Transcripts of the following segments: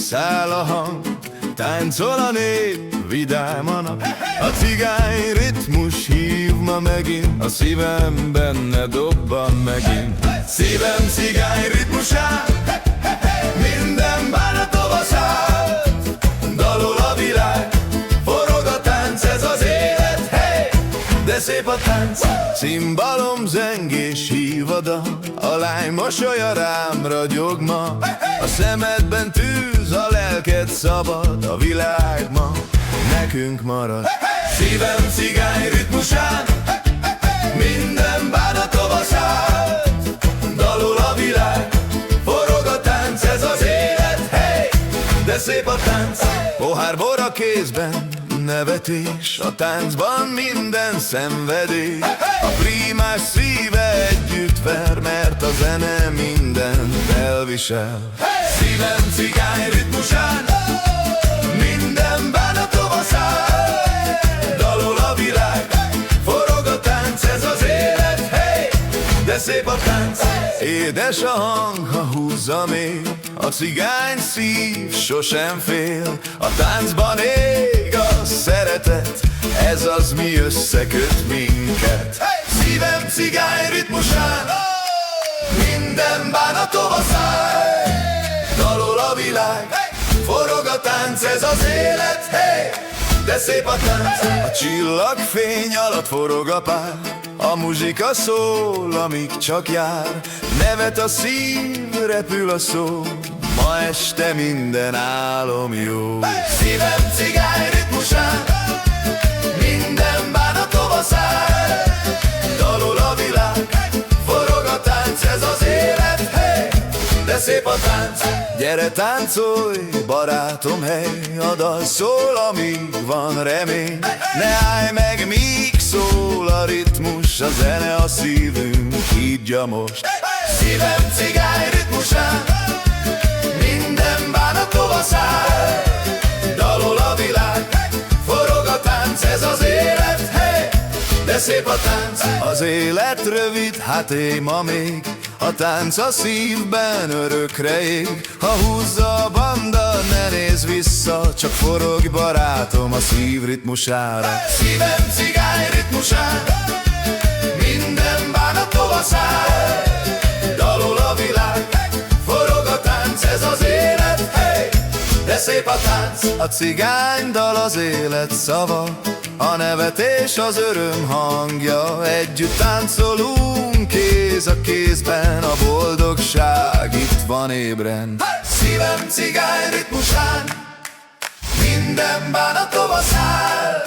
száll a hang, táncol a nép, vidám a nap. A cigány ritmus hív ma megint, a szívem benne dobban megint. Szívem cigány ritmusán, minden bánatom a szállt. Dalol a világ, forog a tánc, ez az élet, hey! De szép a tánc, cimbalom zengés hív a dal. A lány mosolya rám ragyog ma, a szemedben tűz, a lelked szabad. A világ ma nekünk marad. Szívem cigány ritmusán, minden bánatom a szállt. Dalol a világ, forog a tánc, ez az élet, hey! De szép a tánc, pohár bor a kézben, nevetés, a táncban minden szenvedés. A prímás szíve együtt ver, mert a zene mindent elvisel. Szívem cigány ritmusán, minden bánatom a száll. Dalol a világ, forog a tánc, ez az élet, hey! De szép a tánc, édes a hang, ha húzza még. A cigány szív sosem fél, a táncban ég a szeretet, ez az, mi összeköt minket. Szívem cigány ritmusán, minden bánatom a száll. Dalol a világ, forog a tánc, ez az élet, hey! De szép a tánc, a csillagfény alatt forog a pár. A muzsika szól, amíg csak jár. Nevet a szív, repül a szó, ma este minden álom jó. Szívem cigány ritmusán, minden bánatom a száll. Dalol a világ, forog a tánc, ez az élet, hey! De szép a tánc, gyere táncolj, barátom, hely! A dal szól, amíg van remény. Ne állj meg, míg szól a ritmus, a zene a szívünk hídja most. Szívem cigány ritmusán, minden bánatom a száll. Dalol a világ, forog a tánc, ez az élet, hey! De szép a tánc, az élet rövid, hát éj ma még. A tánc a szívben örökre ég. Ha húzza a banda, ne nézz vissza, csak forogj, barátom, a szív ritmusára. Szívem cigány ritmusán, minden bánatom a száll. Dalol a világ, forog a tánc, ez az élet, hey! De szép a tánc, a cigány dal az élet szava, a nevetés az öröm hangja. Együtt táncolunk kéz a kézben, a boldogság itt van ébren. Szívem cigány ritmusán, minden bánatom a száll.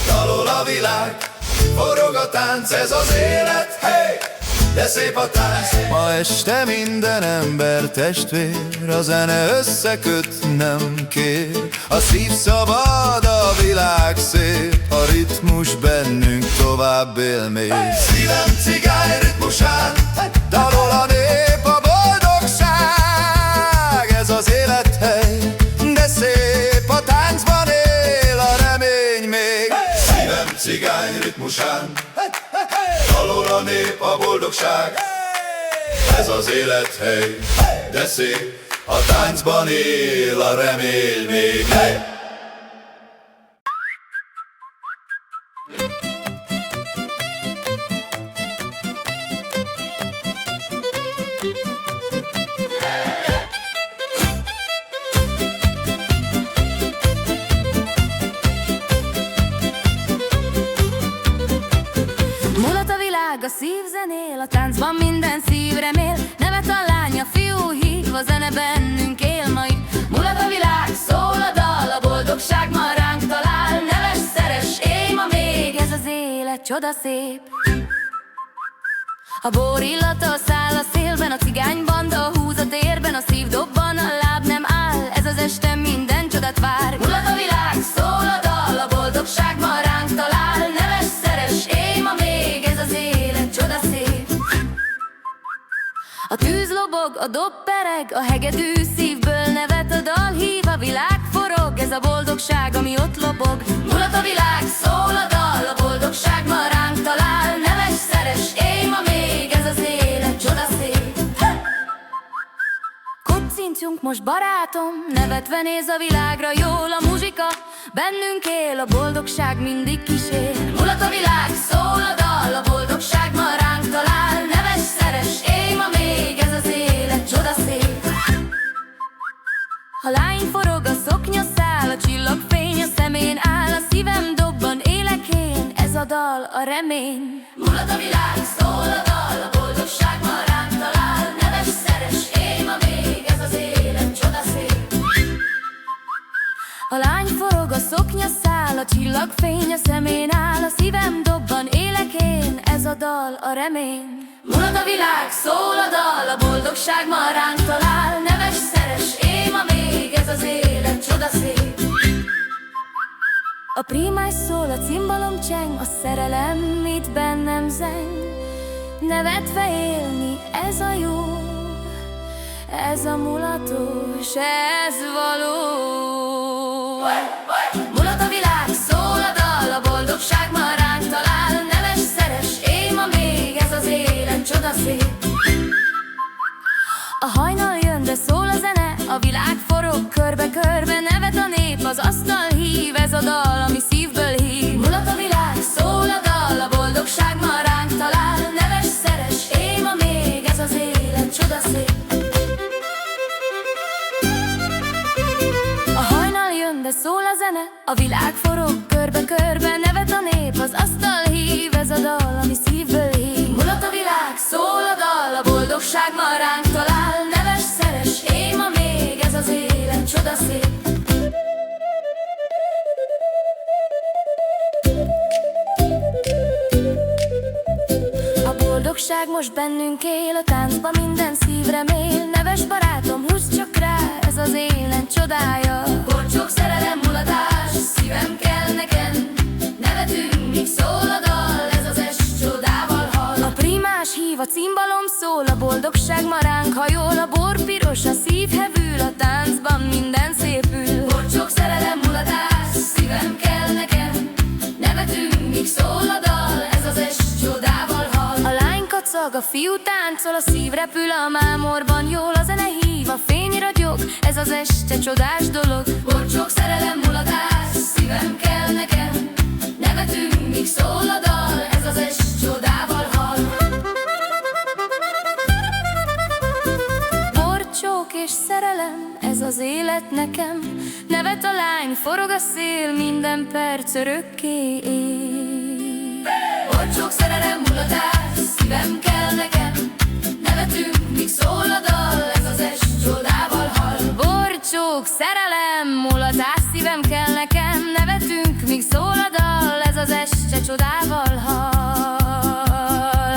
Dalol a világ, forog a tánc, ez az élet, hey! De szép a tánc, ma este minden ember testvér. A zene összeköt, nem kér. A szív szabad, a világ szép, a ritmus bennünk tovább él még. Szívem cigány ritmusán, dalol a nép, a boldogság, ez az élethely. De szép a táncban él a remény még. Szívem cigány ritmusán, dalol a nép, a boldogság, ez az élethely. De szép a táncban él a remény még, hey! A szív zenél, a táncban minden szív remél. Nevet a lány, a fiú hív, a zene bennünk él majd. Mulat a világ, szól a dal, a boldogság ma ránk talál. Neves, szeres, élj ma még, ez az élet csoda szép. A bor illata száll a szélben, a cigánybanda húz a térben. A szív dobban, a láb nem áll, ez az este minden csodát vár. Mulat a világ, szól a dal, a boldogság ma ránk talál. Neves, szeres, élj ma még, ez az élet csoda szép. A tűz lobog, a dob pereg, a hegedű szívből nevet a dal hív. A világ forog, ez a boldogság, ami ott lobog. Mulat a világ, szól a dal, a boldogság ma ránk talál. Neves, szeres, élj ma még, ez az élet csoda szép. Kocincsunk most barátom, nevetve néz a világra, jól a muzsika, bennünk él, a boldogság mindig kísér. Mulat a világ, szól a dal, a boldogság ma ránk talál. Neves, szeres, élj ma még, ez az élet csodaszép. A lány forog, a szoknya száll, a csillagfény a szemén áll. A szívem dobban, élek én, ez a dal, a remény. Mulat a világ, szól a dal, a boldogság ma ránk talál. Neves, szeres, élj ma még, ez az élet csodaszép. A lány forog, a szoknya száll, a csillagfény a szemén áll. A szívem dobban, élek én, ez a dal, a remény. Mulat a világ, szól a dal, a boldogság ma ránk talál. Neves, szeres, élj ma még, ez az élet csodaszép. A prímás szól, a cimbalom cseng, a szerelem itt bennem zeng. Nevetve élni, ez a jó, ez a mulatos, ez való. Mulat a világ, szól a dal, a boldogság ma ránk talál. Neves, szeres, élj ma még, ez az élet csodaszép. A hajnal jön, de szól a zene, a világ forog körbe-körbe. Nevet a nép, az asztal hív, ez a dal, ami szívből hív. Mulat a világ, szól a dal, a boldogság ma ránk talál. Neves, szeres, élj ma még, ez az élet csodaszép. A hajnal jön, de szól a zene, a világ forog körbe-körbe. Nevet a nép, az asztal hív, ez a dal, ami szívből hív. Mulat a világ, szól a dal, a boldogság ma ránk talál. Neves, szeres, élj ma még, ez az élet csodaszép. A boldogság most bennünk él, a táncban minden szív remél. Neves barátom, húzz csak rá, ez az élet csodája. Borcsok, szerelem, mulatás, szívem kell nekem. Nevetünk, míg szól a dal, ez az est csodával hal. A prímás hív, a cimbalom szól, a boldogság ma ránk hajol. A bor piros, a szív hevül, a táncban minden szépül. Borcsok, szerelem, mulatás, szívem kell nekem. Nevetünk, míg szól a dal, ez az est csodával hal. A lány kacag, a fiú táncol, a szív repül, a mámorban jól. A zene hív, a fény ragyog, ez az este csodás dolog. Borcsok, szerelem, mulatás, szívem kell nekem. Nevetünk, míg szól a dal, ez az est csodával hal. Borcsók és szerelem, ez az élet nekem. Nevet a lány, forog a szél, minden perc örökké él. Borcsók, szerelem, mulatás, szívem kell nekem. Nevetünk, míg szól a dal, ez az est csodával hal. Borcsók, szerelem, mulatás, szívem kell nekem. Nevetünk, míg szól a dal, ez az este csodával hal.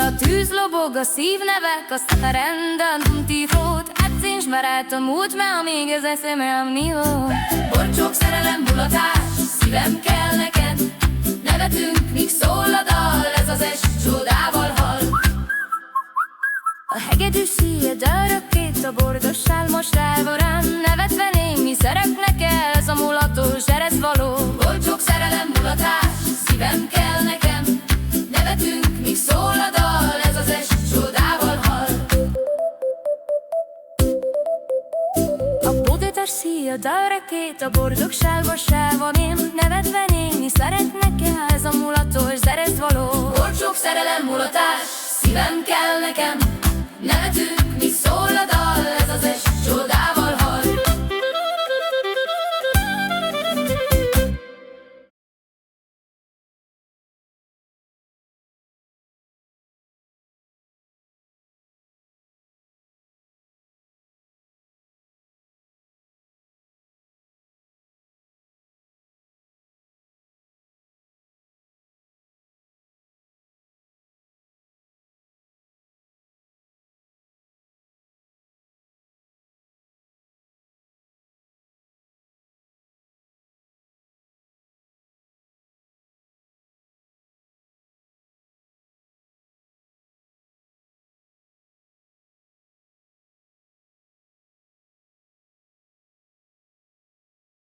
A tűz lobog, a szív nevek, a szatarenden tifót. Edzés barátom, út me, amíg ez eszemel mi volt. Borcsók, szerelem, mulatás, szívem kell neked. Nevetünk, míg szól a dal, ez az est csodával hal. A hegedű szíjed örökkét, a boldogság most állva rám. Nevetve némi szereknek ez a mulatos, erez való. Borcsók, szerelem, mulatás, szívem kell nekem. Nevetünk, míg szól a dal, ez az est csodával hal. A boldogság szíjed örökkét, a boldogság most állva én. Nevetve némi szeretnek ez a mulatos, erez való. Borcsók, szerelem, mulatás, szívem kell nekem. Nevetünk, míg szól a dal, ez az est csodával